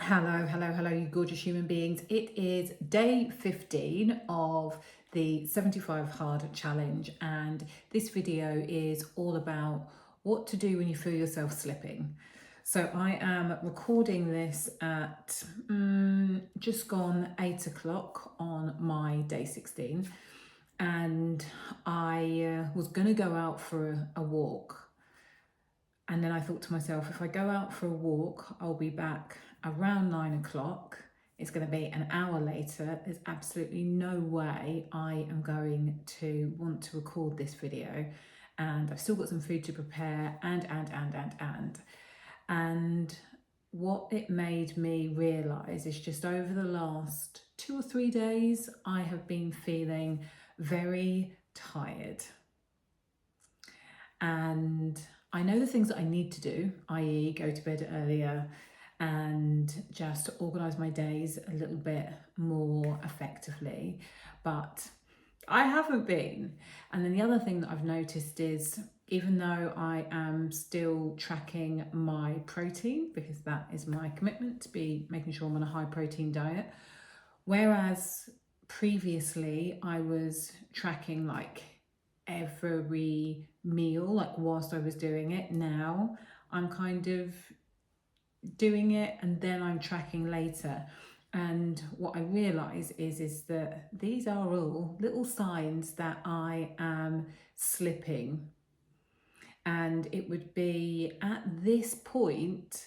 Hello, hello, hello, you gorgeous human beings. It is day 15 of the 75 Hard Challenge, and this video is all about what to do when you feel yourself slipping. So I am recording this at just gone 8 o'clock on my day 16, and I was going to go out for a walk. And then I thought to myself, if I go out for a walk, I'll be back around 9 o'clock. It's going to be an hour later. There's absolutely no way I am going to want to record this video. And I've still got some food to prepare and what it made me realise is just over the last 2 or 3 days, I have been feeling very tired. And I know the things that I need to do, i.e. go to bed earlier and just organise my days a little bit more effectively, but I haven't been. And then the other thing that I've noticed is, even though I am still tracking my protein, because that is my commitment to be making sure I'm on a high protein diet, whereas previously I was tracking like every meal, like whilst I was doing it, now I'm kind of doing it and then I'm tracking later. And what I realise is that these are all little signs that I am slipping. And it would be at this point,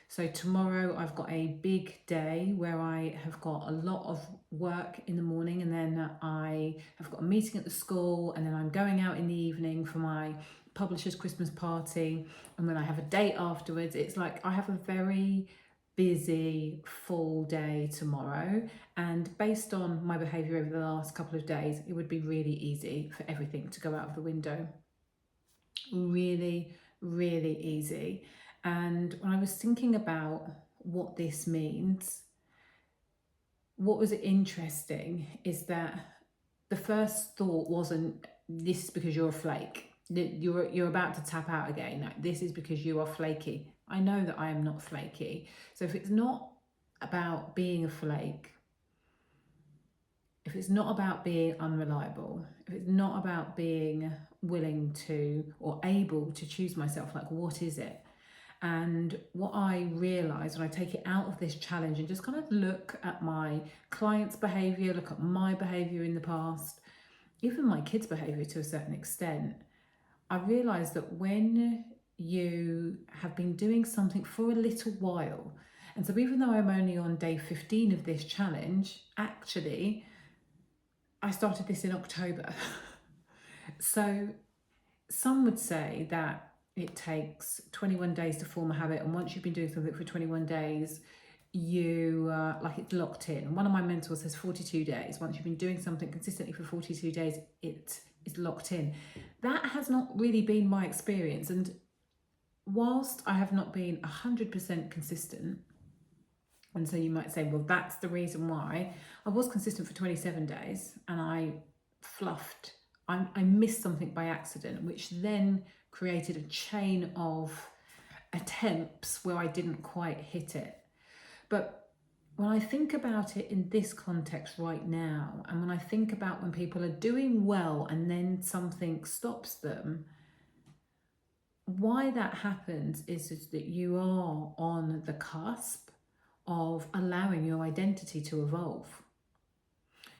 so tomorrow I've got a big day where I have got a lot of work in the morning, and then I have got a meeting at the school, and then I'm going out in the evening for my publisher's Christmas party, and then I have a date afterwards. It's like I have a very busy full day tomorrow, and based on my behaviour over the last couple of days, it would be really easy for everything to go out of the window. Really, really easy. And when I was thinking about what this means, what was interesting is that the first thought wasn't, this is because you're a flake, you're about to tap out again, like, this is because you are flaky. I know that I am not flaky. So if it's not about being a flake, if it's not about being unreliable, if it's not about being willing to or able to choose myself, like, what is it? And what I realise when I take it out of this challenge and just kind of look at my clients' behaviour, look at my behaviour in the past, even my kids' behaviour to a certain extent, I realise that when you have been doing something for a little while, and so even though I'm only on day 15 of this challenge, actually, I started this in October. So some would say that it takes 21 days to form a habit, and once you've been doing something for 21 days, you like, it's locked in. One of my mentors says 42 days. Once you've been doing something consistently for 42 days, it is locked in. That has not really been my experience, and whilst I have not been 100% consistent, and so you might say, well, that's the reason why. I was consistent for 27 days and I fluffed. I missed something by accident, which then created a chain of attempts where I didn't quite hit it. But when I think about it in this context right now, and when I think about when people are doing well and then something stops them, why that happens is that you are on the cusp of allowing your identity to evolve.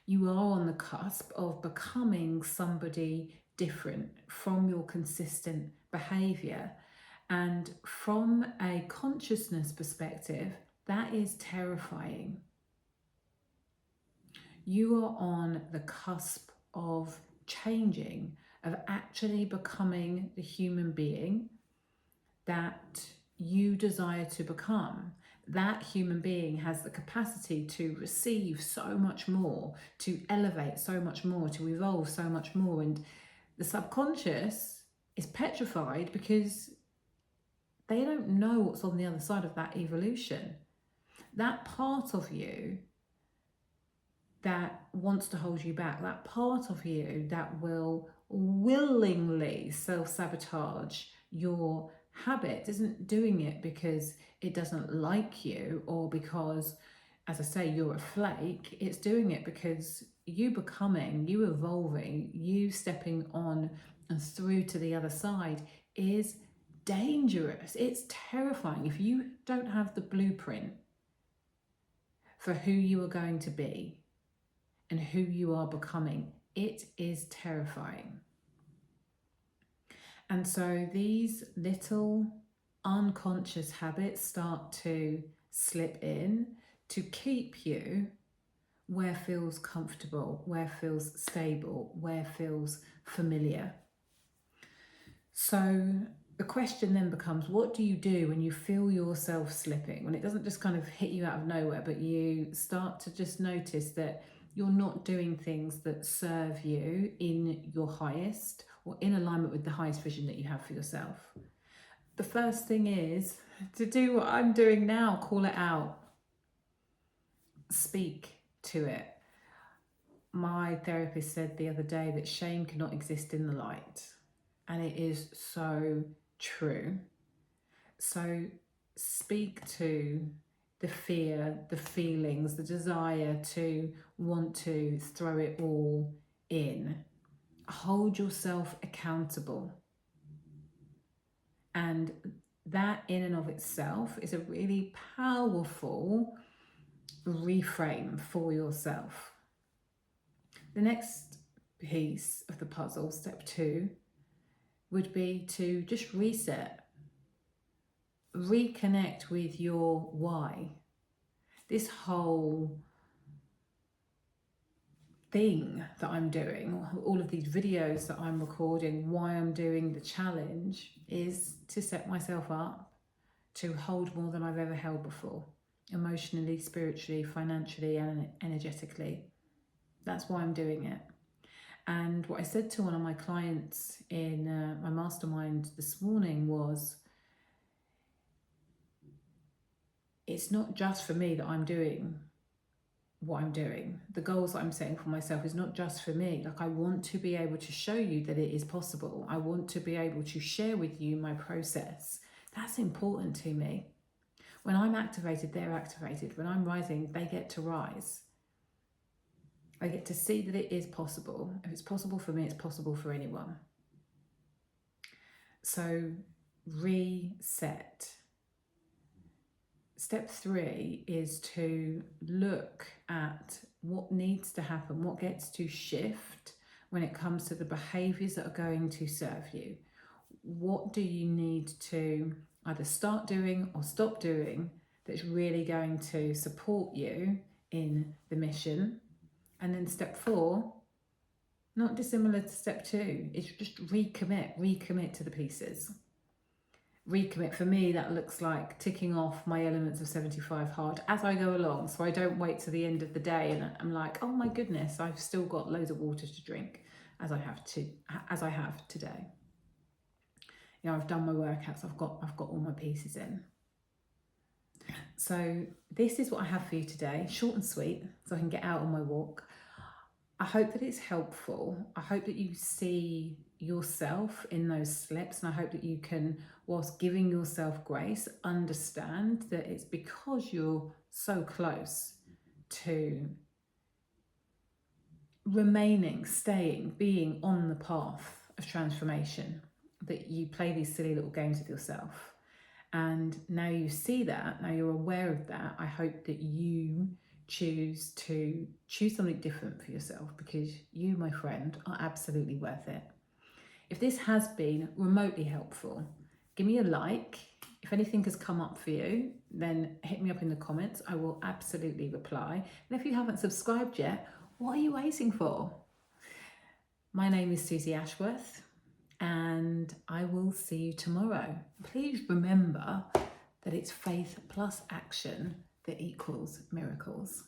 You are on the cusp of becoming somebody different from your consistent behaviour. And from a consciousness perspective, that is terrifying. You are on the cusp of changing, of actually becoming the human being that you desire to become. That human being has the capacity to receive so much more, to elevate so much more, to evolve so much more. And the subconscious is petrified because they don't know what's on the other side of that evolution. That part of you that wants to hold you back, that part of you that will willingly self-sabotage your habit isn't doing it because it doesn't like you or because, as I say, you're a flake. It's doing it because you becoming, you evolving, you stepping on and through to the other side is dangerous. It's terrifying. If you don't have the blueprint for who you are going to be and who you are becoming, it is terrifying. And so these little unconscious habits start to slip in to keep you where feels comfortable, where feels stable, where feels familiar. So the question then becomes, what do you do when you feel yourself slipping? When it doesn't just kind of hit you out of nowhere, but you start to just notice that you're not doing things that serve you in your highest or in alignment with the highest vision that you have for yourself. The first thing is to do what I'm doing now, call it out. Speak to it. My therapist said the other day that shame cannot exist in the light. And it is so true. So speak to the fear, the feelings, the desire to want to throw it all in. Hold yourself accountable. And that in and of itself is a really powerful reframe for yourself. The next piece of the puzzle, step 2, would be to just reset, reconnect with your why. This whole thing that I'm doing, all of these videos that I'm recording, why I'm doing the challenge is to set myself up to hold more than I've ever held before, emotionally, spiritually, financially, and energetically. That's why I'm doing it. And what I said to one of my clients in my mastermind this morning was, it's not just for me that I'm doing what I'm doing. The goals that I'm setting for myself is not just for me. Like, I want to be able to show you that it is possible. I want to be able to share with you my process. That's important to me. When I'm activated, they're activated. When I'm rising, they get to rise. I get to see that it is possible. If it's possible for me, it's possible for anyone. So reset. Step 3 is to look at what needs to happen, what gets to shift when it comes to the behaviours that are going to serve you. What do you need to either start doing or stop doing that's really going to support you in the mission? And then step 4, not dissimilar to step 2, is just recommit to the pieces. Recommit, for me, that looks like ticking off my elements of 75 hard as I go along, so I don't wait to the end of the day and I'm like, oh my goodness, I've still got loads of water to drink, as I have today. You know, I've done my workouts, I've got all my pieces in. So this is what I have for you today, short and sweet, so I can get out on my walk. I hope that it's helpful. I hope that you see yourself in those slips, and I hope that you can, whilst giving yourself grace, understand that it's because you're so close to remaining, staying, being on the path of transformation that you play these silly little games with yourself. And now you see that, now you're aware of that, I hope that you choose something different for yourself, because you, my friend, are absolutely worth it. If this has been remotely helpful, give me a like. If anything has come up for you, then hit me up in the comments. I will absolutely reply. And if you haven't subscribed yet, what are you waiting for? My name is Susie Ashworth, and I will see you tomorrow. Please remember that it's faith plus action that equals miracles.